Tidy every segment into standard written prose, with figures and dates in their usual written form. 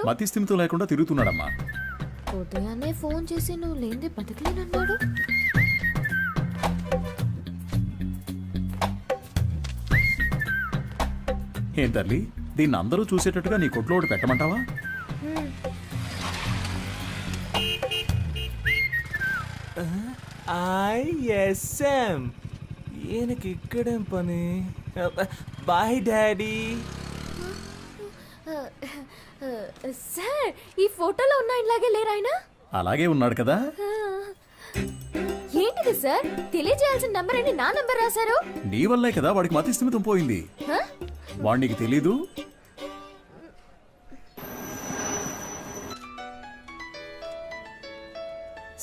మతి స్థిమితం లేకుండా తిరుగుతున్నాడమ్మా. ఉదయాన్నే ఫోన్ చేసి నువ్వు లేనిది బతకలేనన్నాడు. ఏం తల్లి, దీన్ని అందరూ చూసేటట్టుగా నీ కొట్లో ఒకటి పెట్టమంటావా? ఐఎస్ఎం ఈయనకి ఇక్కడేం పని? Bye daddy. సార్, ఈ ఫోటోలో ఉన్న ఇలాగే లేరాయన? అలాగే ఉన్నాడు కదా. ఏంటిది సార్, తెలియజేయాల్సిన నంబర్ అని నా నంబర్ రాశారు? నీ వల్లే కదా వాడికి మతి స్థిమితం పోయింది. వాడు నీకు తెలీదు?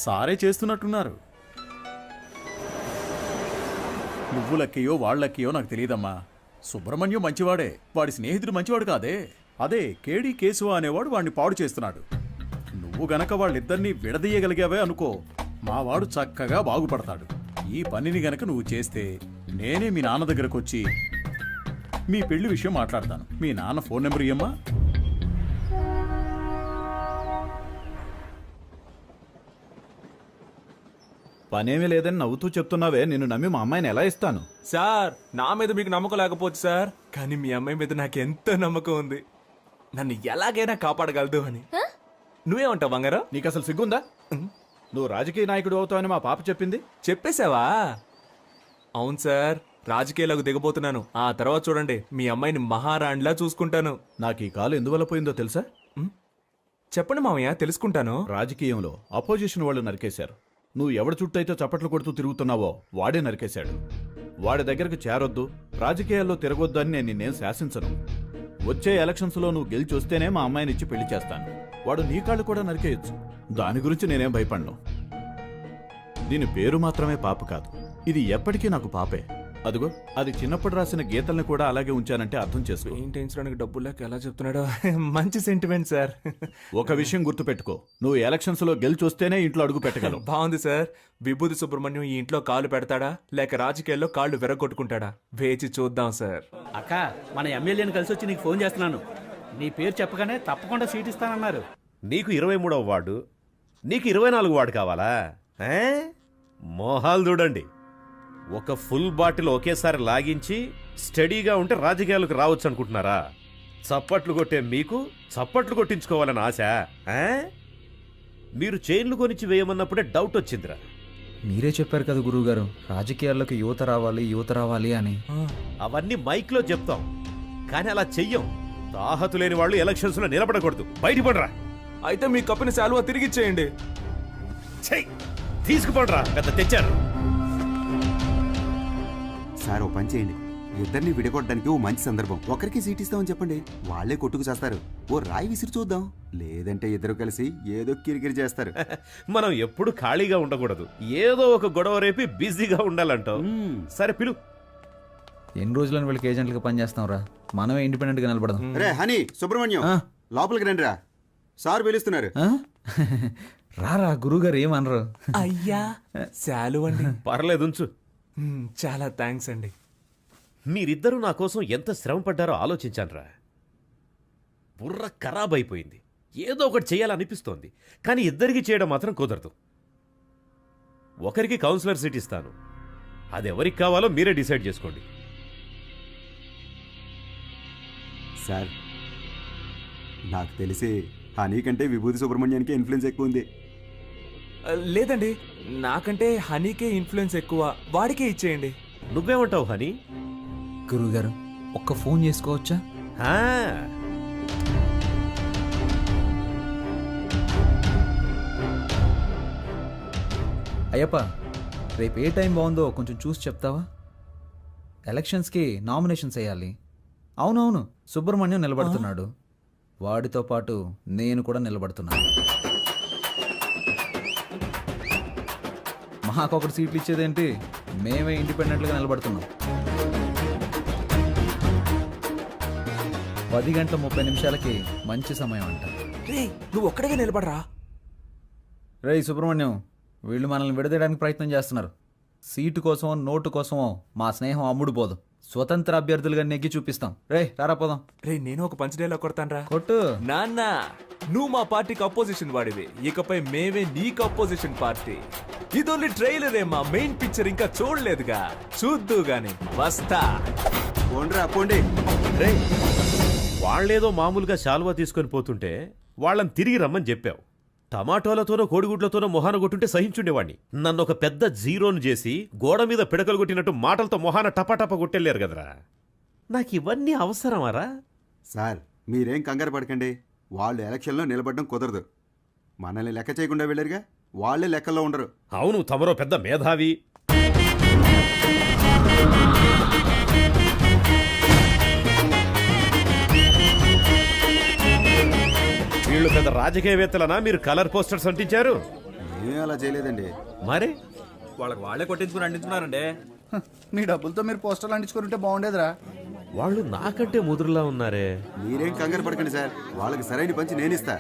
సారే చేస్తున్నట్టున్నారు. నువ్వు లక్కయో వాళ్ళక్కయో నాకు తెలియదమ్మా. సుబ్రహ్మణ్యం మంచివాడే, వాడి స్నేహితుడు మంచివాడు కాదే. అదే కేడి కేశవ అనేవాడు వాడిని పాడు చేస్తున్నాడు. నువ్వు గనక వాళ్ళిద్దరినీ విడదీయగలిగావే అనుకో, మావాడు చక్కగా బాగుపడతాడు. ఈ పనిని గనక నువ్వు చేస్తే నేనే మీ నాన్న దగ్గరకు వచ్చి మీ పెళ్లి విషయం మాట్లాడతాను. మీ నాన్న ఫోన్ నెంబర్ ఇయ్యమ్మా. పనేమీ లేదని నవ్వుతూ చెప్తున్నావే, నిన్ను నమ్మి మా అమ్మాయిని ఎలా ఇస్తాను? సార్, నా మీద మీకు నమ్మకం లేకపోవచ్చు సార్, కానీ మీ అమ్మాయి మీద నాకు ఎంతో నమ్మకం ఉంది. నన్ను ఎలాగైనా కాపాడగలదు అని. నువ్వేమంటావు బంగారం? నీకు అసలు సిగ్గుందా? నువ్వు రాజకీయ నాయకుడు అవుతావని మా పాప చెప్పింది. చెప్పేశావా? అవును సార్, రాజకీయాలకు దిగబోతున్నాను. ఆ తర్వాత చూడండి, మీ అమ్మాయిని మహారాణిలా చూసుకుంటాను. నాకు ఈ కాలు ఎందువల్ల పోయిందో తెలుసా? చెప్పండి మామయ్య, తెలుసుకుంటాను. రాజకీయంలో అపోజిషన్ వాళ్ళు నరికేశారు. నువ్వు ఎవడి చుట్టూ అయితే చప్పట్లు కొడుతూ తిరుగుతున్నావో వాడే నరికేశాడు. వాడి దగ్గరకు చేరొద్దు, రాజకీయాల్లో తిరగొద్దు అని నేను నిన్నేం శాసించను. వచ్చే ఎలక్షన్స్లో నువ్వు గెలిచి వస్తేనే మా అమ్మాయిని ఇచ్చి పెళ్లి చేస్తాను. వాడు నీ కాళ్ళు కూడా నరికేయచ్చు. దాని గురించి నేనేం భయపడను. దీని పేరు మాత్రమే పాప కాదు, ఇది ఎప్పటికీ నాకు పాపే. అదిగో, అది చిన్నప్పుడు రాసిన గీతల్ని కూడా అలాగే ఉంచానంటే అర్థం చేసుకో. పెయింటించడానికి డబ్బులు లేక ఎలా చెప్తున్నాడో. మంచి సెంటిమెంట్ సార్. ఒక విషయం గుర్తుపెట్టుకో, నువ్వు ఎలక్షన్స్ లో గెలిచి వస్తేనే ఇంట్లో అడుగు పెట్టగలవు. బాగుంది సార్. విభూతి సుబ్రహ్మణ్యం ఈ ఇంట్లో కాలు పెడతాడా లేక రాజకీయాల్లో కాళ్ళు విరగొట్టుకుంటాడా? వేచి చూద్దాం సార్. అక్క, మన ఎమ్మెల్యేని కలిసి వచ్చి నీకు ఫోన్ చేస్తున్నాను. నీ పేరు చెప్పగానే తప్పకుండా సీట్ ఇస్తానన్నారు. నీకు 23వ వార్డు, నీకు 24 వార్డు కావాలా? మోహాలు చూడండి. ఒక ఫుల్ బాటిల్ ఒకేసారి లాగించి స్టడీగా ఉంటే రాజకీయాలకు రావచ్చు అనుకుంటున్నారా? చప్పట్లు కొట్టే మీకు చప్పట్లు కొట్టించుకోవాలని ఆశ? మీరు చైన్లు కొనిచ్చి వేయమన్నప్పుడే డౌట్ వచ్చిందిరా. మీరే చెప్పారు కదా గురువుగారు, రాజకీయాల్లోకి యువత రావాలి అని. అవన్నీ మైక్లో చెప్తాం, కానీ అలా చెయ్యం. తాహతు లేని వాళ్ళు ఎలక్షన్స్ లో నిలబడకూడదు. బయటపడరా. అయితే మీ కప్పిన శాలువా తిరిగిచ్చేయండి. తీసుకుపోడరా, పెద్ద తెచ్చారు. సార్, ఓ పని చేయండి, ఇద్దరిని విడగొట్టడానికి ఓ మంచి సందర్భం. ఒకరికి సీట్ ఇస్తామని చెప్పండి, వాళ్లే కొట్టుకు చేస్తారు. ఓ రాయి విసిరి చూద్దాం. లేదంటే ఇద్దరు కలిసి ఏదో కిరికిరి చేస్తారు. మనం ఎప్పుడు ఖాళీగా ఉండకూడదు, ఏదో ఒక గొడవ రేపి బిజీగా ఉండాలంటావు. సరే పిలు. ఎన్ని రోజులని వీళ్ళకి ఏజెంట్లుగా పనిచేస్తాం రా, మనమే ఇండిపెండెంట్ గా నిలబడదాం. రే హనీ, సుబ్రహ్మణ్యం, లోపలికి రండి రా, సార్ పిలుస్తున్నారు. రారా, గురువుగారు ఏమనరు. అయ్యా, శాలువ అండి. పర్లేదు, ఉంచు. చాలా థ్యాంక్స్ అండి. మీరిద్దరూ నా కోసం ఎంత శ్రమ పడ్డారో ఆలోచించానురా. బుర్ర ఖరాబ్ అయిపోయింది. ఏదో ఒకటి చేయాలనిపిస్తోంది, కానీ ఇద్దరికి చేయడం మాత్రం కుదరదు. ఒకరికి కౌన్సిలర్ సీట్ ఇస్తాను, అది ఎవరికి కావాలో మీరే డిసైడ్ చేసుకోండి. సార్, నాకు తెలిసి హనీ కంటే విభూతి సుబ్రహ్మణ్యానికి ఇన్ఫ్లుయెన్స్ ఎక్కువ ఉంది. లేదండి, నాకంటే హనీకే ఇన్ఫ్లుయెన్స్ ఎక్కువ, వాడికే ఇచ్చేయండి. నువ్వేమంటావు హనీ? గురువుగారు, ఒక్క ఫోన్ చేసుకోవచ్చా? అయ్యప్ప, రేపు ఏ టైం బాగుందో కొంచెం చూసి చెప్తావా? ఎలక్షన్స్కి నామినేషన్స్ వేయాలి. అవునవును, సుబ్రహ్మణ్యం నిలబడుతున్నాడు, వాడితో పాటు నేను కూడా నిలబడుతున్నాను. మాకొకటి సీట్లు ఇచ్చేదేంటి, మేమే ఇండిపెండెంట్గా నిలబడుతున్నాం. 10:30 మంచి సమయం అంట. నువ్వు ఒక్కడిగా నిలబడరా. రే సుబ్రహ్మణ్యం, వీళ్ళు మనల్ని విడదీయడానికి ప్రయత్నం చేస్తున్నారు. సీటు కోసమో నోటు కోసమో మా స్నేహం అమ్ముడు పోదు. స్వతంత్ర అభ్యర్థులుగా నెగ్గి చూపిస్తాం. రే రారా పోదాం. రే, నేను ఒక పంచ్ డైలాగ్ కొడతాను రా. కొట్టు. నాన్న నువ్వు మా పార్టీకి అపోజిషన్ వాడివి, ఇకపై మేమే నీకు అపోజిషన్ పార్టీ. ఇది ఓన్లీ ట్రైలరే, మా మెయిన్ పిక్చర్ ఇంకా చూడలేదుగా, చూద్దు గాని వస్తా. పోండ్రా పోండి. రేయ్, వాళ్ళేదో మామూలుగా శాలువా తీసుకొని పోతుంటే వాళ్ళని తిరిగి రమ్మని చెప్పావు. టమాటోలతోనో కోడిగుడ్లతోనో మొహాన కొట్టుంటే సహించుండేవాణ్ణి. నన్ను ఒక పెద్ద జీరోను చేసి గోడ మీద పిడకలు కొట్టినట్టు మాటలతో మొహాన టపాటపా కొట్టెళ్ళారు కదరా. నాకు ఇవన్నీ అవసరమారా? సార్ మీరేం కంగారు పడకండి, వాళ్ళు ఎలక్షన్లో నిలబడడం కుదరదు. మనల్ని లెక్క చేయకుండా వెళ్ళారుగా, వాళ్ళే లెక్కల్లో ఉండరు. అవును, తమరో పెద్ద మేధావి. వీళ్ళు పెద్ద రాజకీయవేత్తలనా మీరు కలర్ పోస్టర్స్ అంటించారు? ఏం అలా చేయలేదండి. మరి వాళ్ళకి వాళ్ళే కొట్టించుకుని అందించున్నారండి. మీ డబ్బులతో మీరు పోస్టర్లు అంటించుకొని ఉంటే బాగుండేదిరా. వాళ్ళు నాకంటే ముదురులా ఉన్నారే. మీరేం కంగారు పడకండి సార్, వాళ్ళకి సరైన పంచి నేను ఇస్తా.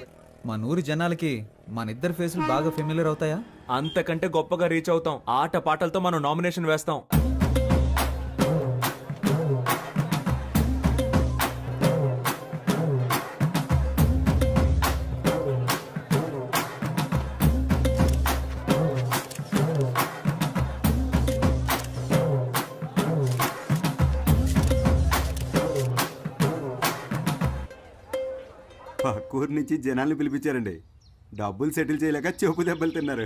మన ఊరి జనాలకి మన ఇద్దరు ఫేసులు బాగా ఫెమిలియర్ అవుతాయా? అంతకంటే గొప్పగా రీచ్ అవుతాం. ఆట పాటలతో మనం నామినేషన్ వేస్తాం. పక్కూరు నుంచి జనాల్ని పిలిపించారండి. డబ్బులు సెటిల్ చేయలేక చెప్పు దెబ్బలు తిన్నారు.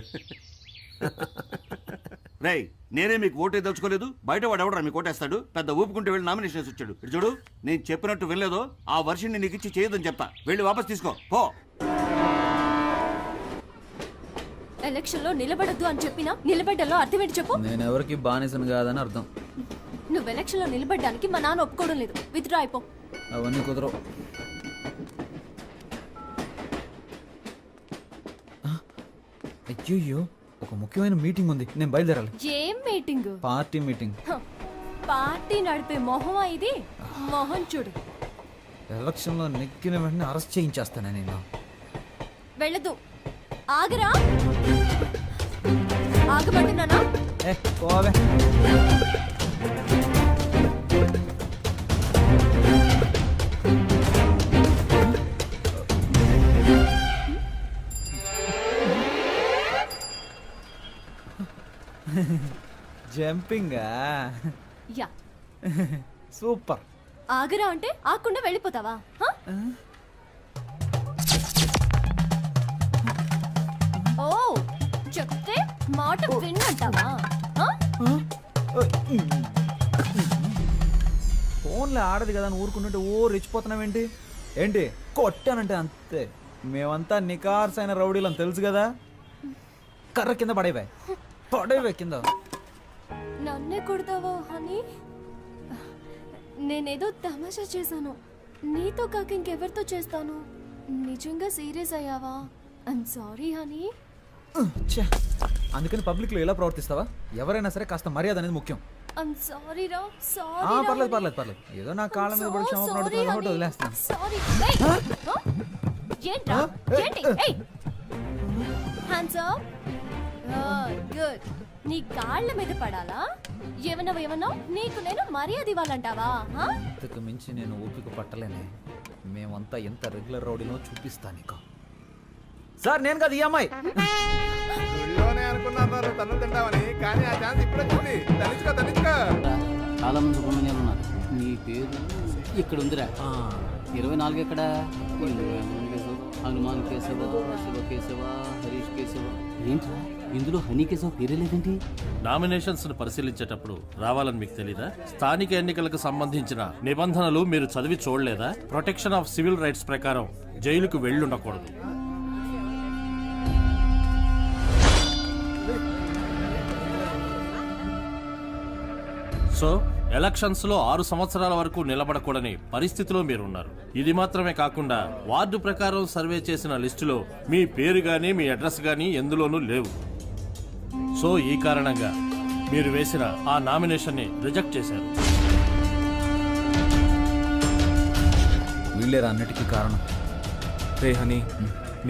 రేయ్, నేనే మీకు ఓటే దలుచుకోలేదు, బయట వాడు ఎవడరా మీకు ఓటేస్తాడు? పెద్ద ఊపుకుంటే వెళ్ళి నామినేషన్ వేసి వచ్చాడు. ఇటు చూడు, నేను చెప్పినట్టు వినలేదో ఆ వర్షిని నీకు ఇచ్చి చేయదని చెప్తా. వెళ్ళి వాపస్ తీసుకో పో. ఎలక్షన్ లో నిలబడద్దు అని చెప్పినా నిలబడ్డలో అర్థం ఏంటి చెప్పు? నేను ఎవరికి బానిసను కాదని అర్థం. నువ్వు ఎలక్షన్ లో నిలబడ్డానికి మా నాన్న ఒప్పుకోవడం లేదు. విత్డ్రా అయిపో. అవన్నీ కుదరవు. అయ్యో, ఒక ముఖ్యమైన మీటింగ్ ఉంది, నేను బయలుదేరాలి. ఏం మీటింగ్? Party meeting. పార్టీ నడిపే మొహమా ఇది? మొహం చూడు. ఎలక్షన్లో నెక్కిన వెంటనే అరెస్ట్ చేయించేస్తాను నేను. వెళ్ళదు. ఆగరా. ఆగమంటున్నానా? పోవే. జంపింగా? యా. సూపర్. ఆగరా అంటే ఆగకుండా వెళ్ళిపోతావా? హ? ఓ, చెప్తే మాట విన్నంటావా? హ? ఫోన్లో ఆడదు కదా అని ఊరుకుంటుంటే ఓ రెచ్చిపోతున్నావేంటి? ఏంటి కొట్టానంటే అంతే. మేమంతా నికార్సైన రౌడీలు అని తెలుసు కదా. కర్ర కింద పడేవే కింద. నన్నే కొడతావా హనీ? నేనేదో తమాషా చేశాను. నీతో కాక ఇంకెవరితో చేస్తాను? నిజంగా సీరియస్ అయ్యావా? I'm sorry honey. అందుకని పబ్లిక్లో ఎలా ప్రవర్తిస్తావా? ఎవరైనా సరే కాస్త మర్యాద అనేది ముఖ్యం. ఐమ్ సారీ రా. సారీ. పర్లేదు. ఏదో నా కాళ్ళ మీద పడి క్షమాపణ వదిలేస్తాను. సారీ. ఏంట్రా? ఏంటి? ఏయ్, హ్యాండ్స్ అప్. గుడ్. నీ కాళ్ళ మీద పడాలా? ఏమన్నా నీకు నేను మర్యాద ఇవ్వాలంటావా? ఇంతకు మించి నేను ఓపిక పట్టలేనే. మేమంతా ఎంత రెగ్యులర్ రౌడీనో చూపిస్తా నీకు. సార్ నేను కదా ఈ అమ్మాయి. చాలా మంది సుబ్రహ్మణ్యాలు ఉన్నారు. నీ పేరు ఇక్కడ ఉందిరా. 24 ఎక్కడ? హనుమాన్ కేశవ, శివ కేశవ, హరీష్ కేశవ. ఏంట్రా ఇందులో హనీ కేశవ పేరే లేదేంటి? నామినేషన్స్ ను పరిశీలించేటప్పుడు రావాలని మీకు తెలీదా? స్థానిక ఎన్నికలకు సంబంధించిన నిబంధనలు మీరు చదివి చూడలేదా? ప్రొటెక్షన్ ఆఫ్ సివిల్ రైట్స్ ప్రకారం జైలుకు వెళ్ళుండకూడదు. సో ఎలక్షన్స్ లో 6 సంవత్సరాల వరకు నిలబడకూడని పరిస్థితిలో మీరున్నారు. ఇది మాత్రమే కాకుండా వార్డు ప్రకారం సర్వే చేసిన లిస్టులో మీ పేరు గానీ మీ అడ్రస్ గానీ ఎందులోనూ లేవు. సో ఈ కారణంగా మీరు వేసిన ఆ నామినేషన్ ని రిజెక్ట్ చేశారు. వీళ్ళేరా అన్నిటికీ కారణం. రే హనీ,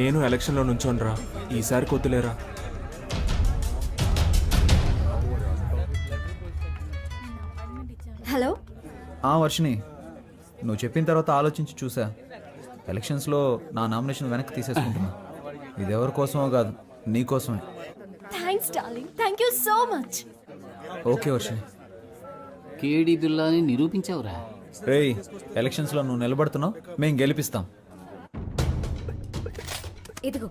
నేను ఎలక్షన్లో నుంచోనరా, ఈసారి కొద్దులేరా. హలో. వర్షిని, నువ్వు చెప్పిన తర్వాత ఆలోచించి చూసా. ఎలక్షన్స్లో నా నామినేషన్ వెనక్కి తీసేసుకుంటున్నా. ఇది ఎవరి కోసమో కాదు, నీ కోసమే. Thanks darling, thank you so much. Okay Varshini. కేడి బిల్లాని నిరూపించావురా. రేయ్, ఎలక్షన్స్లో నువ్వు నిలబడుతున్నావు, మేము గెలిపిస్తాం. ఇదిగో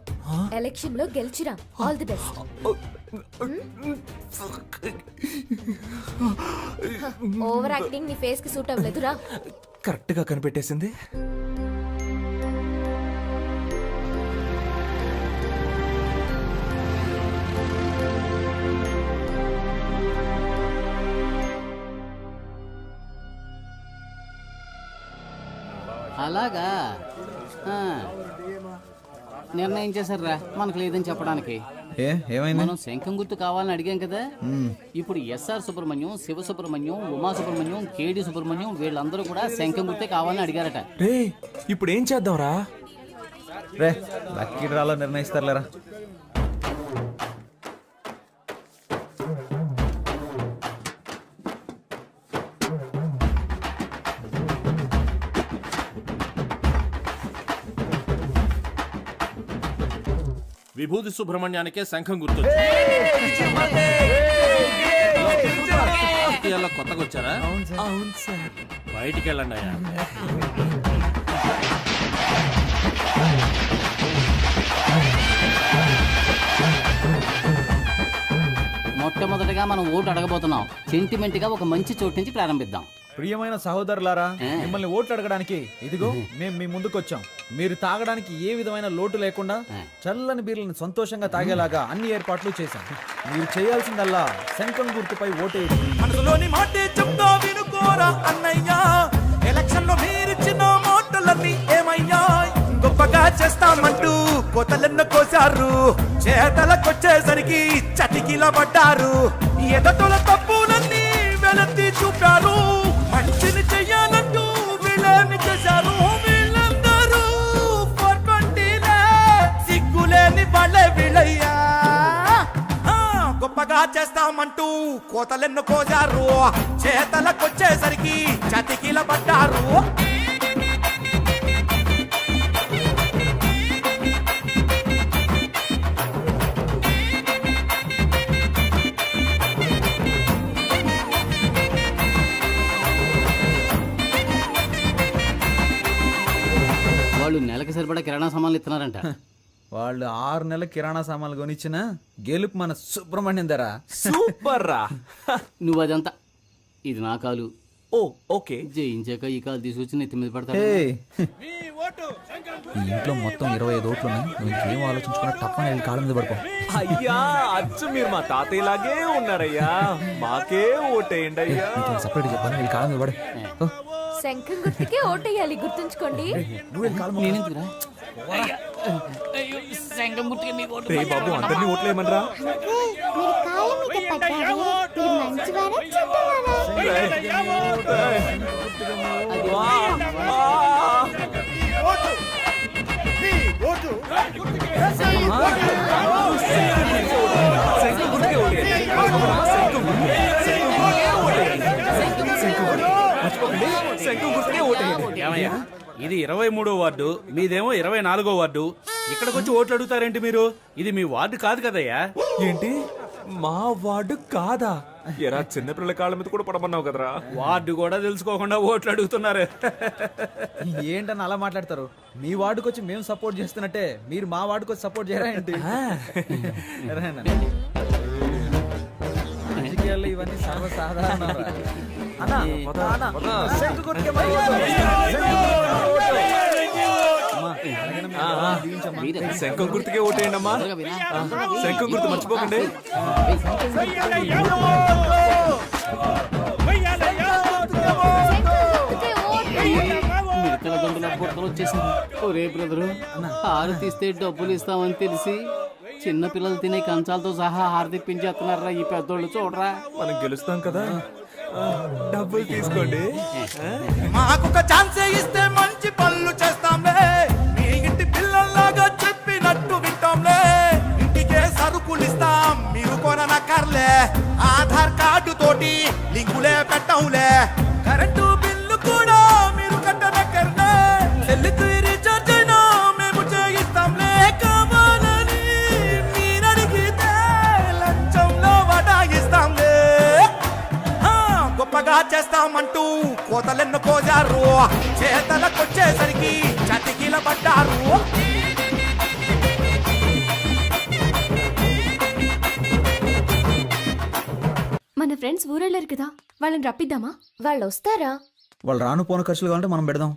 ఎలక్షన్ లో గెలిచిరా. All the best. Over acting నీ ఫేస్ కి సూట్ అవ్వలేదురా. కరెక్ట్ గా కనిపెట్టేసింది. అలాగా ఆ. నిర్ణయం చేశారా మనకు లేదని చెప్పడానికి. ఏమైంది? మనం శంఖం గుర్తు కావాలని అడిగాం కదా. ఇప్పుడు ఎస్ఆర్ సుబ్రహ్మణ్యం, శివ సుబ్రహ్మణ్యం, ఉమా సుబ్రహ్మణ్యం, కేడి సుబ్రహ్మణ్యం వీళ్ళందరూ కూడా శంఖం గుర్తే కావాలని అడిగారట. రే ఇప్పుడు ఏం చేద్దాం రా? రే లక్కీ డ్రాలో నిర్ణయిస్తారులేరా. విభూతి సుబ్రహ్మణ్యానికే శంఖం గుర్తు. కొత్తగా వచ్చారా? అవును సార్. బయటికి వెళ్ళండి అయ్యా. మొట్టమొదటిగా మనం ఓటు అడగబోతున్నాం. సెంటిమెంట్ గా ఒక మంచి చోటు నుంచి ప్రారంభిద్దాం. ప్రియమైన సహోదరులారా, మిమ్మల్ని ఓట్లు అడగడానికి ఇదిగో మేము మీ ముందుకు వచ్చాం. మీరు తాగడానికి ఏ విధమైన లోటు లేకుండా చల్లని బీర్లను సంతోషంగా తాగేలాగా అన్ని ఏర్పాట్లు చేశాం. మీరు చేయాల్సిందల్లా శంఖం గుర్తుపై ఓటేయండి. మనసులోని మాటే చెప్తా వినుకోరా అన్నయ్యా. ఎలక్షన్ లో మీరిచ్చిన మాటలన్నీ ఏమయ్యా? గొప్పగా చేస్తామంటూ కోతలెన్నో కోసారు, చేతలకొచ్చేసరికి చటికిల పడ్డారు. ఎదటల తప్పులన్నీ వెలత్తి చూపారు, మంచిని చెయ్యాలంటూ వీళ్ళని చేశారు. వీళ్ళందరూ 420లే, సిగ్గులేని వాళ్ళే వీళ్ళయ్యా. గొప్పగా చేస్తామంటూ కోతలెన్నో కోసారు, చేతలకొచ్చేసరికి చతికిల పడ్డారు. వాళ్ళు నెలకి సరిపడా కిరాణా సామాన్లు ఇస్తున్నారంట. వాళ్ళు 6 నెలల కిరాణా సామాన్లు కొనిచ్చిన గెలుపు మన సుబ్రహ్మణ్యం ధర. సూపర్ రా. నువ్వు అదంతా, ఇది నా కాలు. ఓ ఓకే. జయించాక ఈ కాలు తీసుకొచ్చి నెత్తి మీద పడతా. ఈ ఇంట్లో మొత్తం 25 ఓట్లు ఉన్నాయి. నువ్వు ఇంకేం ఆలోచించుకున్నా తప్పని వెళ్ళి కాళ్ళ మీద పడుకో. అయ్యా అచ్చు మీరు మా తాతయ్యలాగే ఉన్నారయ్యా. మాకే ఓటేయండి అయ్యా. సపరేట్ చెప్పాను, వెళ్ళి కాళ్ళ మీద పడే. శంఖం గుర్తుకే ఓటేయాలి, గుర్తుంచుకోండి. నేనెందుకురా? శంఖం గుర్తుకే మీ ఓటు. రే బాబు అందరినీ ఓట్లేయమనరా. ఏమయ్యా, ఇది 23వ వార్డు, మీదేమో 24వ వార్డు. ఇక్కడికి వచ్చి ఓట్లు అడుగుతారేంటి మీరు? ఇది మీ వార్డు కాదు కదయ్యా. ఏంటి మా వార్డు కాదా? ఎరా చిన్నపిల్లల కాళ్ళ మీద కూడా పడమన్నావు కదరా. వార్డు కూడా తెలుసుకోకుండా ఓట్లు అడుగుతున్నారు. ఏంటని అలా మాట్లాడతారు? మీ వార్డుకి వచ్చి మేము సపోర్ట్ చేస్తున్నట్టే మీరు మా వార్డుకి వచ్చి సపోర్ట్ చేయరా ఏంటి? రాజకీయాల్లో ఇవన్నీ సర్వసాధారణ. శంఖం గుర్తుకే ఓటేయండి అమ్మా. శంఖం గుర్తు మర్చిపోకండి. మిడతల దొంగల బుట్టలు వచ్చేసింది. ఒరే బ్రదరు, హారు తీస్తే డబ్బులు ఇస్తామని తెలిసి చిన్న పిల్లలు తినే కంచాలతో సహా హారు తెప్పించేస్తున్నారా ఈ పెద్దోళ్ళు. చూడరా, మనం గెలుస్తాం కదా. డబ్బులు తీసుకోండి. మాకొక ఛాన్స్ ఇస్తే మంచి పనులు చేస్తాంలే. మీ ఇంటి పిల్లల్లాగా చెప్పినట్టు వింటాంలే. ఇంటికే సరుకులు ఇస్తాం, మీరు కొననక్కర్లే. ఆధార్ కార్డు తోటి లింకులే పెట్టంలే. కరెంటు బిల్లు కూడా మీరు కట్టనక్కర్లే. సెల్లుకు రీఛార్జ్ చేస్తామంటూ కోతలెన్ను కోజారు చేతలకొచ్చేసరికి చతికిల పడ్డారు మన ఫ్రెండ్స్ ఊరెళ్ళారు కదా, వాళ్ళని రప్పిద్దామా? వాళ్ళు వస్తారా? వాళ్ళు రాను పోను ఖర్చులు కావాలంటే మనం పెడదాం.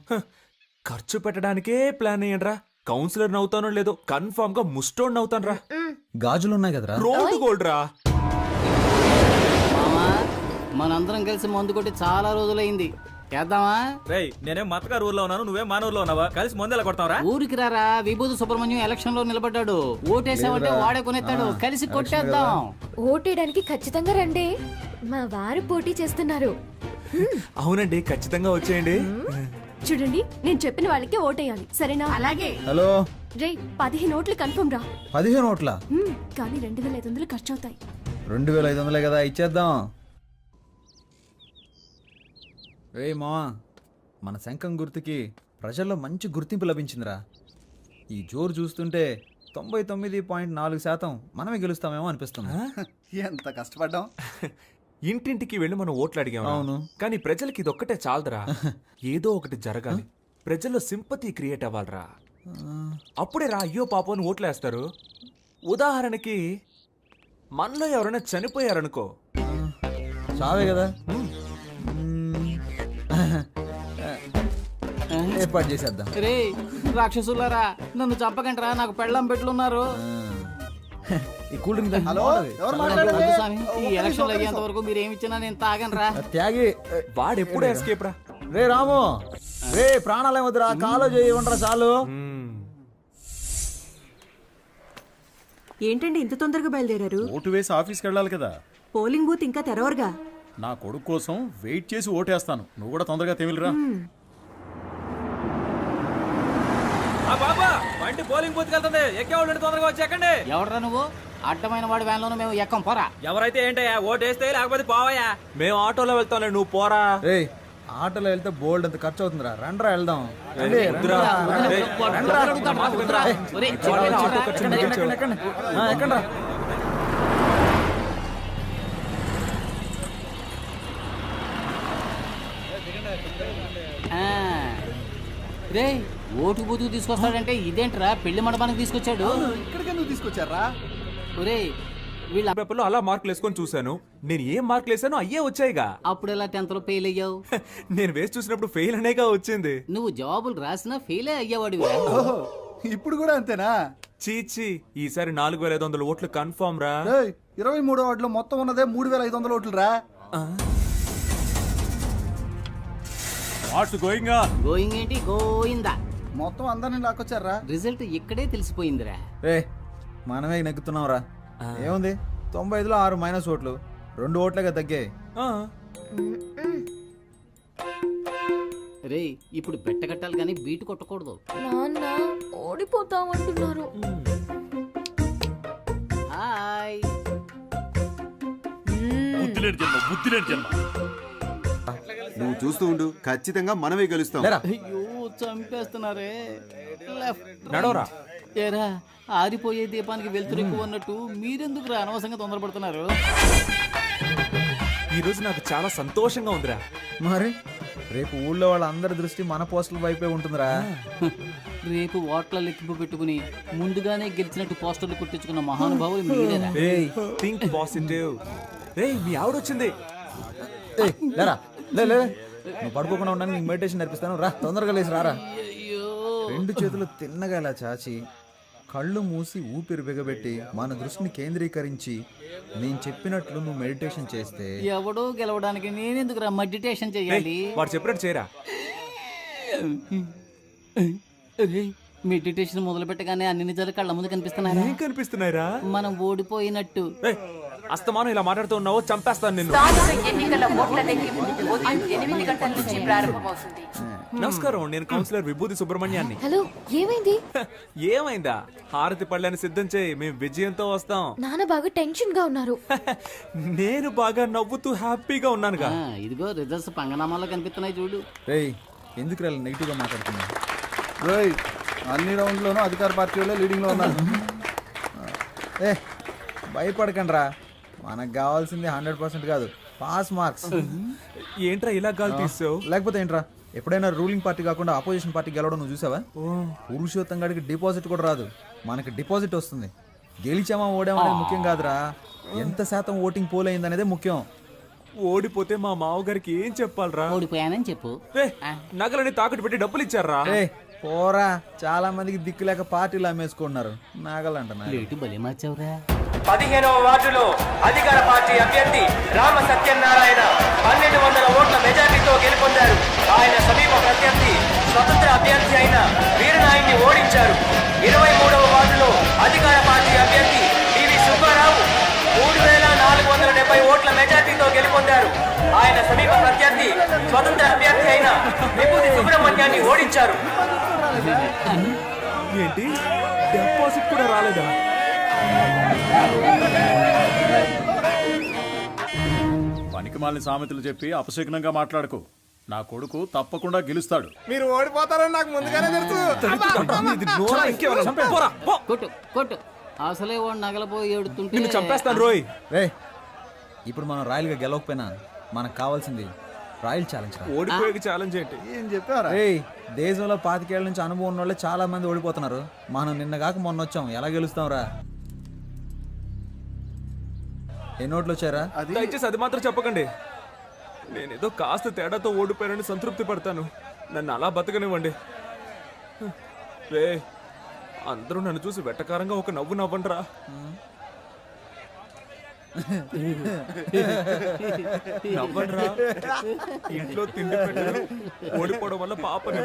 ఖర్చు పెట్టడానికే ప్లాన్ అయ్యండ్రా. కౌన్సిలర్ నవ్వుతానో లేదో కన్ఫర్మ్ గా ముస్టోడ్ అవుతాను రా. గాజులు ఉన్నాయి కదరా. రోడ్ గోల్డ్ రా. మామా మనందరం కలిసి మందు కొట్టి చాలా రోజులైంది, చేద్దామా? రేయ్ నేనేం మతగారు ఊర్లో ఉన్నాను, నువ్వేం మానూరులో ఉన్నావా? కలిసి ముందెలా కొడతావరా? ఊరికి రారా, విభూతి సుబ్రహ్మణ్యం ఎలక్షన్ లో నిలబడ్డాడు. ఓటేసామంటే వాడే కొనేస్తాడు, కలిసి కొట్టేద్దాం. ఓటేయడానికి ఖచ్చితంగా రండి, మా వారు పోటీ చేస్తున్నారు. అవునండి, ఖచ్చితంగా వచ్చేయండి. చూడండి, నేను చెప్పిన వాళ్ళకి ఓటేయాలి, సరేనా? అలాగే. హలో రే 15 ఓట్లు కన్ఫర్మ్ రా. 15 ఓట్ల కానీ 2500 ఖర్చు అవుతాయి. 2500 కదా, ఇచ్చేద్దాం. రే మావా, మన శంఖం గుర్తుకి ప్రజల్లో మంచి గుర్తింపు లభించిందిరా. ఈ జోరు చూస్తుంటే 99.4% మనమే గెలుస్తామేమో అనిపిస్తుంది. ఎంత కష్టపడ్డాం. ఇంటింటికి వెళ్ళి మనం ఓట్లు అడిగాం. అవును. కానీ ప్రజలకి ఇదొక్కటే చాలదురా. ఏదో ఒకటి జరగాలి, ప్రజల్లో సింపతి క్రియేట్ అవ్వాలరా. అప్పుడే రా అయ్యో పాపం అని ఓట్లు వేస్తారు. ఉదాహరణకి మనలో ఎవరైనా చనిపోయారనుకో, చావే కదా, ఏర్పాటు చేసేద్దాం. రే రాక్షసులారా, నన్ను చంపకంటరా, నాకు పెళ్ళం పెట్లున్నారు. ఈ కూల్ డ్రింక్ హలో, ఎవరు మాట్లాడేది? వద్దు స్వామి, ఈ ఎలక్షన్ అయ్యేంత వరకు మీరు ఏమి ఇచ్చినా నేను తాగనరా. త్యాగి. వాడెప్పుడు ఎస్కేప్ రా. రే రాము, రే ప్రాణాలు ఏమొద్దురా, కాలో చేయకుండా చాలు. ఏంటండి ఇంత తొందరగా బయలుదేరారు? ఓటు వేసి ఆఫీస్కి వెళ్ళాలి కదా. పోలింగ్ బూత్ ఇంకా తెరవరుగా. నా కొడుకు కోసం వెయిట్ చేసి ఓటేస్తాను. నువ్వు కూడా తొందరగా తెమిలిరా. బాబా బండి పోలింగ్ బూత్ వెళ్తుంది, ఎక్కేవాళ్ళు తొందరగా వచ్చి ఎక్కండి. ఎవడరా నువ్వు? అడ్డమైన వాడి వ్యాన్లోనూ మేము ఎక్కం, పోరా. ఎవరైతే ఏంటయ్యా, ఓటేస్తే లేకపోతే పోవయ్యా. మేము ఆటోలో వెళ్తాంలే, నువ్వు పోరా. రే ఆటోలో వెళ్తే బోల్డ్ అంత ఖర్చు అవుతుందిరా, రండ్రా వెళ్దాం. రండి, వద్దురా. రండి. రండ్రా. ఒరేయ్, ఆటో ఖర్చు ఎందుకు ఇచ్చావు? ఎక్కండ్రా. రే ఓటు బూతుకు తీసుకొస్తాడంటే ఇదేంట్రా, పెళ్లి మండపానికి తీసుకొచ్చాడు. ఇక్కడికి ఎందుకు తీసుకొచ్చారా? ఒరే వీళ్ళ పేపర్లో అలా మార్కులు వేసుకొని చూశాను. నేను ఏం మార్కులు వేసానో అయ్యే వచ్చాయిగా. అప్పుడు ఎలా 10th లో ఫెయిల్ అయ్యావు? నేను వేసి చూసినప్పుడు ఫెయిల్ అనేగా వచ్చింది. నువ్వు జవాబులు రాసినా ఫెయిలే అయ్యేవాడివి. ఓహో, ఇప్పుడు కూడా అంతేనా? చీచి, ఈసారి 4500 ఓట్లు కన్ఫర్మ్ రా. 23వ వార్డులో మొత్తం ఉన్నదే 3500 ఓట్లు రా. What's going on? గోయింగ్ ఏంటి, గోయిందా. మొత్తం అందరిని లాక్కొచ్చారా? రిజల్ట్ ఇక్కడే తెలిసిపోయిందిరా. రే మనమే నెగ్గుతున్నావురా. ఏముంది, 95లో 6 మైనస్ ఓట్లు, 2 ఓట్లుగా తగ్గాయి. రే ఇప్పుడు బెట్ట కట్టాలి కానీ బీటు కొట్టకూడదు. నాన్న ఓడిపోతామంటున్నారు. హాయ్. నువ్వు చూస్తూ ఉండు, ఖచ్చితంగా మనమే గెలుస్తాం. లేరా. అయ్యో చంపేస్తున్నారే. నడవరా. ఏరా ఆరిపోయే దీపానికి వెళ్తురు ఎక్కువ అన్నట్టు మీరెందుకు అనవసరంగా తొందరపడుతున్నారు? ఈ రోజు నాకు చాలా సంతోషంగా ఉందిరా. మరి రేపు ఊళ్ళో వాళ్ళందరి దృష్టి మన పోస్టుల వైపే ఉంటుందిరా. రేపు ఓట్ల లెక్కింపు పెట్టుకుని ముందుగానే గెలిచినట్టు పోస్టర్లు కుట్టించుకున్న మహానుభావులు మీరేనా? Think positive. రేయ్ మీ ఆవిడొచ్చింది. ఏయ్, లేరా, లే నువ్వు పడుకోకుండా ఉండడానికి నీకు మెడిటేషన్ నేర్పిస్తాను, రా తొందరగా లేచి రారా. అయ్యో 2 చేతులు తిన్నగా ఇలా చాచి కళ్ళు మూసి ఊపిరి బిగబెట్టి మన దృష్టిని కేంద్రీకరించి నేను చెప్పినట్లు నువ్వు మెడిటేషన్ చేస్తే ఎవడో గెలవడానికి నేనెందుకురా మెడిటేషన్ చేయాలి? వాడు చెప్పినట్టు చేయరా. మెడిటేషన్ మొదలు పెట్టగానే అన్ని నిజాలు కళ్ళ ముందు కనిపిస్తున్నారా? ఏం కనిపిస్తున్నాయిరా? మనం ఓడిపోయినట్టు. అస్తమానం ఇలా మాట్లాడుతూ ఉన్నావు, చంపేస్తాను నిన్ను. ఎన్నికల ఓట్ల లెక్కింపు ఉదయం 8 గంటల నుంచి ప్రారంభమవుతుంది. నమస్కారం, నేను కౌన్సిలర్ విభూతి సుబ్రహ్మణ్యాన్ని. హలో, ఏమైంది? ఏమైందా? హారతి పళ్ళని సిద్ధం చేయి, మేము విజయంతో వస్తాం. నాన్న బాగా టెన్షన్ గా ఉన్నారు. నేను బాగా నవ్వుతూ హ్యాపీగా ఉన్నానుగా. ఇదిగో రిజల్ట్స్ పంగనామాల్లో కనిపిస్తున్నాయి చూడు. రేయ్ ఎందుకు రా నెగిటివ్గా మాట్లాడుతున్నావు? రేయ్ అన్ని రౌండ్లోనూ అధికార పార్టీ వాళ్ళే లీడింగ్లో ఉన్నారు. ఏ భయపడకండి రా, మనకు కావాల్సింది 100% కాదు, పాస్ మార్క్స్. ఏంట్రా ఇలా గాలి తీసావు? లేకపోతే ఏంట్రా, ఎప్పుడైనా రూలింగ్ పార్టీ కాకుండా ఆపోజిషన్ పార్టీ గెలవడం నువ్వు చూసావా? పురుషోత్తం గాడికి డిపాజిట్ కూడా రాదు, మనకి డిపాజిట్ వస్తుంది. గెలిచామా ఓడామా అనేది ముఖ్యం కాదురా, ఎంత శాతం ఓటింగ్ పోల్ అయింది అనేదే ముఖ్యం. ఓడిపోతే మా మావగారికి ఏం చెప్పాలరా? ఓడిపోయానని చెప్పు. నగలని తాకట్టు పెట్టి డబ్బులు ఇచ్చారా? పోరా, చాలా మందికి దిక్కు లేక పార్టీలు అమ్మేసుకుంటున్నారు. నాగలంట లేటు బలి మార్చావురా. 15వ వార్డులో అధికార పార్టీ అభ్యర్థి రామ సత్యనారాయణ 1200 ఓట్ల మెజార్టీతో గెలుపొందారు. ఆయన సమీప ప్రత్యర్థి స్వతంత్ర అభ్యర్థి అయిన వీరనాయుడిని ఓడించారు. 23వ వార్డులో అధికార పార్టీ అభ్యర్థి డివి సుబ్బారావు 3470 ఓట్ల మెజార్టీతో గెలుపొందారు. ఆయన సమీప ప్రత్యర్థి స్వతంత్ర అభ్యర్థి అయిన విభూతి సుబ్రహ్మణ్యాన్ని ఓడించారు. ఏంటి, డిపాజిట్ కూడా రాలేదా? పనికిమాలిన సామెతలు చెప్పి అపశకునంగా మాట్లాడకు. నా కొడుకు తప్పకుండా గెలుస్తాడు. మీరు ఓడిపోతారని నాకు ముందుగానే తెలుసు. కొట్టు కొట్టు, అసలే వాడు నగలపోయి ఏడుతుంటే నిన్ను చంపేస్తాను రోయ్. రే, ఇప్పుడు మనం రాయల్గా గెలవకపోయినా మనకు కావాల్సింది రాయల్ ఛాలెంజ్. ఓడిపోయే ఛాలెంజ్ ఏంటి? ఏం చెప్పారా? దేశంలో 25 ఏళ్ల నుంచి అనుభవం ఉన్న వాళ్ళే చాలా మంది ఓడిపోతున్నారు. మనం నిన్న కాక మొన్న వచ్చాం, ఎలా గెలుస్తాం రా? ఎన్ని ఓట్లు వచ్చారా? దయచేసి అది మాత్రం చెప్పకండి. నేనేదో కాస్త తేడాతో ఓడిపోయానని సంతృప్తి పడతాను. నన్ను అలా బతకనివ్వండి. రే, అందరూ నన్ను చూసి వెట్టకారంగా ఒక నవ్వు నవ్వండిరా. నవ్వండిరా. ఇంట్లో తిండి పెట్టారు, ఓడిపోవడం వల్ల పాపని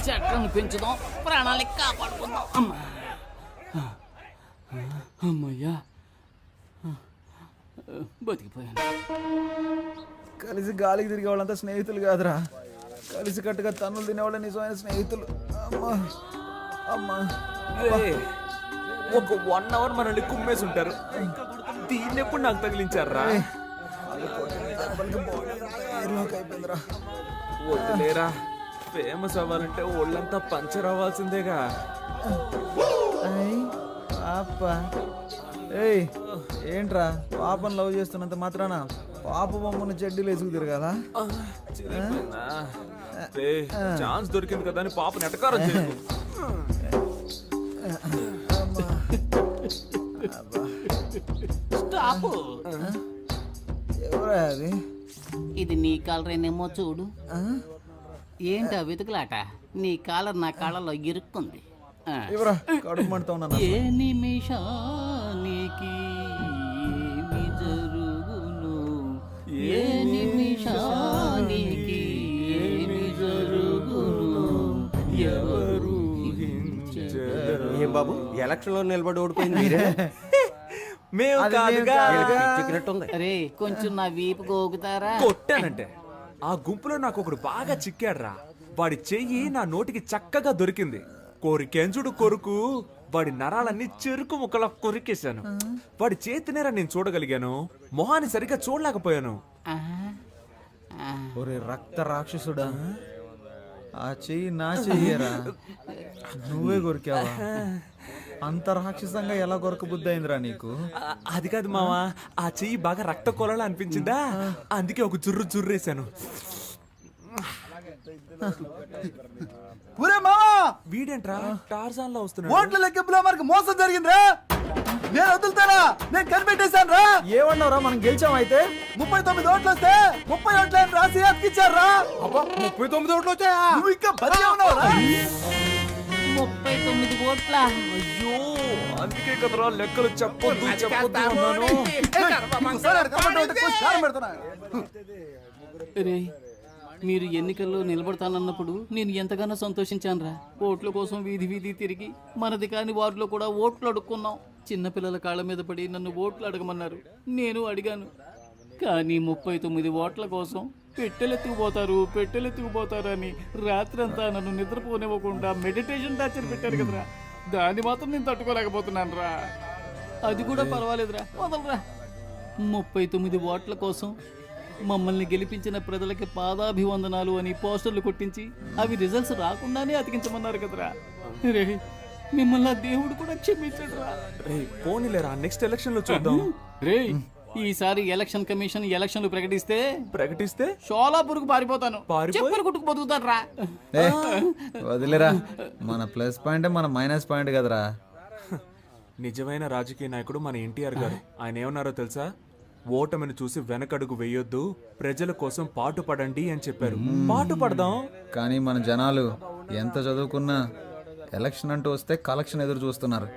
చట్టం పెంచుదాం, ప్రాణాలకి కాపాడుకుందాం. అమ్మా, అమ్మయ్యా, బతికిపోయాను. కలిసి గాలికి తిరిగే వాళ్ళంతా స్నేహితులు కాదురా, కలిసి కట్టుగా తన్నులు తినేవాళ్ళ నిజమైన స్నేహితులు. అమ్మా అమ్మా, ఒక 1 అవర్ మనల్ని కుమ్మేసి ఉంటారు. దీన్ని ఎప్పుడు నాకు తగిలించారా? వద్దులేరా, ఫేమస్ అవ్వాలంటే ఒళ్ళంతా పంచర్ అవ్వాల్సిందేగా. ఏంట్రా, పాపను లవ్ చేస్తున్నంత మాత్రాన పాప బొమ్మను చెడ్డీలు వేసుకు తిరగాల? ఛాన్స్ దొరికింది కదా అని పాపని ఎటకారం చేయకు. స్టాప్. ఎవరా అది? ఇది నీ కాలరేనేమో చూడు. ఏంటా వెతుకులాట? నీ కాలర్ నా కాళ్ళలో ఇరుక్కుంది. ఎవరా కడుపు మంటతో ఉన్నా? ఏ నిమిషానికి ఏమి జరుగును, ఏ నిమిషానికి ఏమి జరుగును, ఎవరు ఏం బాబు, ఎలక్షన్ లో నిలబడి ఓడిపోయింది మీరే? మేము కాదుగా. అరే, కొంచెం నా వీపు గోగుతారా? కొట్టానంటే ఆ గుంపులో నాకు ఒకడు బాగా చిక్కాడ్రా. వాడి చెయ్యి నా నోటికి చక్కగా దొరికింది. కోరికెంజుడు కొరుకు వాడి నరాలన్నీ చెరుకు ముక్కలా కొరికేశాను. వాడి చేతినేరా నేను చూడగలిగాను, మొహాన్ని సరిగ్గా చూడలేకపోయాను. ఒరే రక్త రాక్షసుడా, ఆ చెయ్యి నా చెయ్యరా, నువ్వే కొరికావా? అంత రాక్షసంగా ఎలా గొరక బుద్ధి అయిందిరా నీకు? అది కాదు మావా, ఆ చెయ్యి బాగా రక్త కొలలా అనిపించిందా, అందుకే ఒక జుర్రేసాను. ఒరే మావా, వీడేంట్రా టార్జాన్ లో వస్తున్నాడు? ఓట్ల లెక్కింపులో మనకు మోసం జరిగిందిరా. నేను వదులుతానా? నేను కనిపెట్టేశాను రా. ఏమన్నావురా, మనం గెలిచాం అయితే? 39 ఓట్లు వస్తే 30 ఓట్లని రాసి అతికిచ్చారా? 39 ఓట్లు వచ్చాయా? నువ్వు ఇంకా బతికే ఉన్నావురా? 39 ఓట్ల. అయ్యో, అందుకే కదరా లెక్కలు చెప్పొద్దు అన్నాను. ఇంకోసారి అక్కడ కనబడ్డావంటే కోసి కారం పెడతానా? రే, మీరు ఎన్నికల్లో నిలబడతానన్నప్పుడు నేను ఎంతగానో సంతోషించానురా. ఓట్ల కోసం వీధి వీధి తిరిగి మనది కాని వారిలో కూడా ఓట్లు అడుక్కున్నాం. చిన్నపిల్లల కాళ్ళ మీద పడి నన్ను ఓట్లు అడగమన్నారు, నేను అడిగాను. కానీ 39 ఓట్ల కోసం పెట్టెలెత్తుకుపోతారు అని రాత్రంతా నన్ను నిద్రపోనివ్వకుండా మెడిటేషన్ టార్చర్ పెట్టారు కదరా. దాన్ని మాత్రం నేను తట్టుకోలేకపోతున్నాను రా. అది కూడా పర్వాలేదురా, వదలరా. 39 ఓట్ల కోసం మమ్మల్ని గెలిపించిన ప్రజలకి పాదాభివందనాలు అని పోస్టర్లు కొట్టించి అవి రిజల్ట్స్ రాకుండానే అతికించమన్నారు కదరా. రే, మిమ్మల్ని ఆ దేవుడు కూడా క్షమించడురా. రే పోనీలేరా, నెక్స్ట్ ఎలక్షన్ లో చూద్దాం. రే, ఈసారి ఎలక్షన్ కమిషన్ ఎలక్షన్లు ప్రకటిస్తే షోలాపూర్కు పారిపోతాను. చెప్పలు కుట్టుకు బతుకుతాను రా. వదిలేరా, మన ప్లస్ పాయింట్ మన మైనస్ పాయింట్ కదరా. నిజమైన రాజకీయ నాయకుడు మన ఎన్టీఆర్ గారు. ఆయన ఏమన్నారో తెలుసా? ఓటమిని చూసి వెనకడుగు వేయొద్దు, ప్రజల కోసం పాటు పడండి అని చెప్పారు. పాటు పడదాం. కానీ మన జనాలు ఎంత చదువుకున్నా ఎలక్షన్ అంటూ వస్తే కలెక్షన్ ఎదురు చూస్తున్నారు.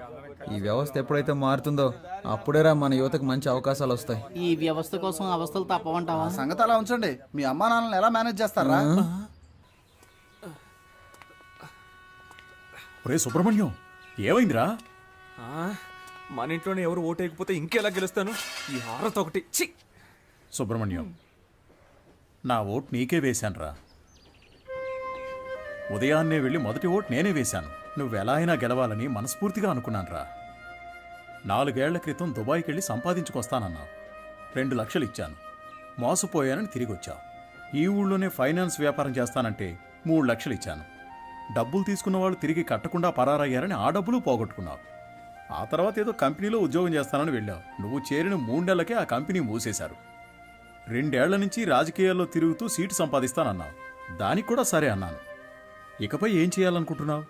ఈ వ్యవస్థ ఎప్పుడైతే మారుతుందో అప్పుడేరా మన యువతకు మంచి అవకాశాలు వస్తాయి. ఈ వ్యవస్థ కోసం అవస్థలు తప్పవంటావా? సంగతి అలా ఉంచండి. మీ అమ్మా నాన్నలను ఎలా మేనేజ్ చేస్తారా? ఒరే సుబ్రహ్మణ్యం, ఏమైందిరా? మన ఇంట్లోనే ఎవరు ఓటేయకపోతే ఇంకెలా గెలుస్తాను? ఈ హారత ఒకటి. ఛీ! సుబ్రహ్మణ్యం, నా ఓటు నీకే వేశానురా. ఉదయాన్నే వెళ్ళి మొదటి ఓటు నేనే వేశాను. నువ్వెలా అయినా గెలవాలని మనస్ఫూర్తిగా అనుకున్నానురా. 4 ఏళ్ల క్రితం దుబాయ్కి వెళ్ళి సంపాదించుకొస్తానన్నావు. 2 లక్షలు ఇచ్చాను. మోసపోయానని తిరిగి వచ్చావు. ఈ ఊళ్ళోనే ఫైనాన్స్ వ్యాపారం చేస్తానంటే 3 లక్షలు ఇచ్చాను. డబ్బులు తీసుకున్న వాళ్ళు తిరిగి కట్టకుండా పరారయ్యారని ఆ డబ్బులు పోగొట్టుకున్నావు. ఆ తర్వాత ఏదో కంపెనీలో ఉద్యోగం చేస్తానని వెళ్ళావు. నువ్వు చేరిన 3 నెలలకే ఆ కంపెనీ మూసేశారు. 2 ఏళ్ల నుంచి రాజకీయాల్లో తిరుగుతూ సీటు సంపాదిస్తానన్నావు. దానికి కూడా సరే అన్నాను. ఇకపై ఏం చేయాలనుకుంటున్నావు?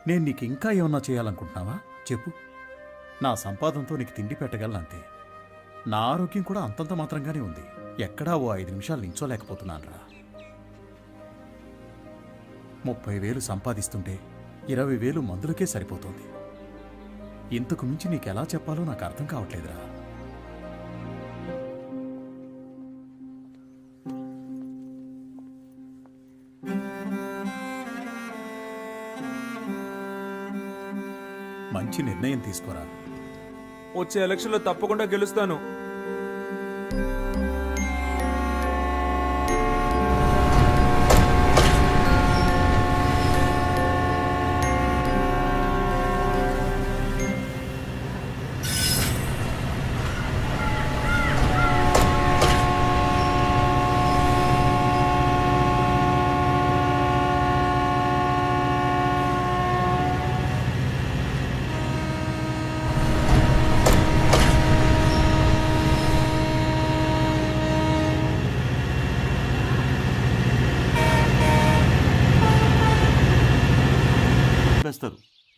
నేను నీకు ఇంకా ఏమన్నా చేయాలనుకుంటున్నావా చెప్పు. నా సంపాదనతో నీకు తిండి పెట్టగలనంతే. నా ఆరోగ్యం కూడా అంతంత మాత్రంగానే ఉంది. ఎక్కడా ఓ 5 నిమిషాలు నించోలేకపోతున్నానురా. 30,000 సంపాదిస్తుంటే 20,000 మందులకే సరిపోతుంది. ఇంతకు మించి నీకెలా చెప్పాలో నాకు అర్థం కావట్లేదురా. మంచి నిర్ణయం తీసుకోరా. వచ్చే ఎలక్షన్లో తప్పకుండా గెలుస్తాను.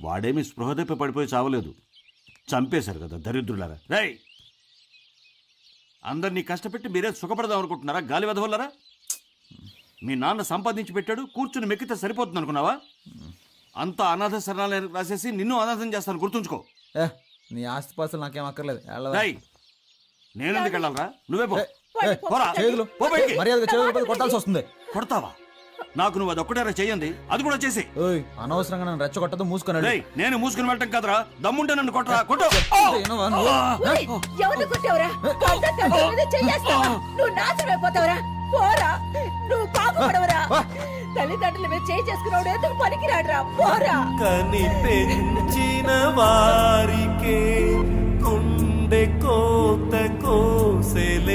వాడేమి స్పృహ తప్పి పడిపోయి చావలేదు, చంపేశారు కదా దరిద్రులారా. రేయ్, అందరినీ కష్టపెట్టి మీరే సుఖపడదాం అనుకుంటున్నారా? గాలి వెదవల్లరా. మీ నాన్న సంపాదించి పెట్టాడు, కూర్చుని మెక్కితే సరిపోతుంది అనుకున్నావా? అంతా అనాథ శరణాలయం రాసేసి నిన్ను అనాథం చేస్తాను, గుర్తుంచుకో. నీ ఆస్తిపాస్తులు నాకేం అక్కర్లేదు. నేనెందుకు వెళ్ళాలరా? నువ్వే కొట్టాల్సి వస్తుంది. కొడతావా? నాకు నువ్వు అదొక్కటేరా చెయ్యండి, అది కూడా చేసి. అనవసరంగా నన్ను రెచ్చగొట్టదు, మూసుకున్నాడు. నేను మూసుకుని వెళ్ళటం కదరా, దమ్ముంటే నన్ను కొట్టరా. కొట్టు. ఎవరు కొట్టావురా? నువ్వు నాశనమైపోతావురా. పోరా, నువ్వు కాపాడవరా. తల్లిదండ్రుల మీద చేయి చేసుకున్నాడు ఎందుకు పనికిరాడురా. పోరా. కని పెంచిన వారికే గుండె కోత కోసెలే.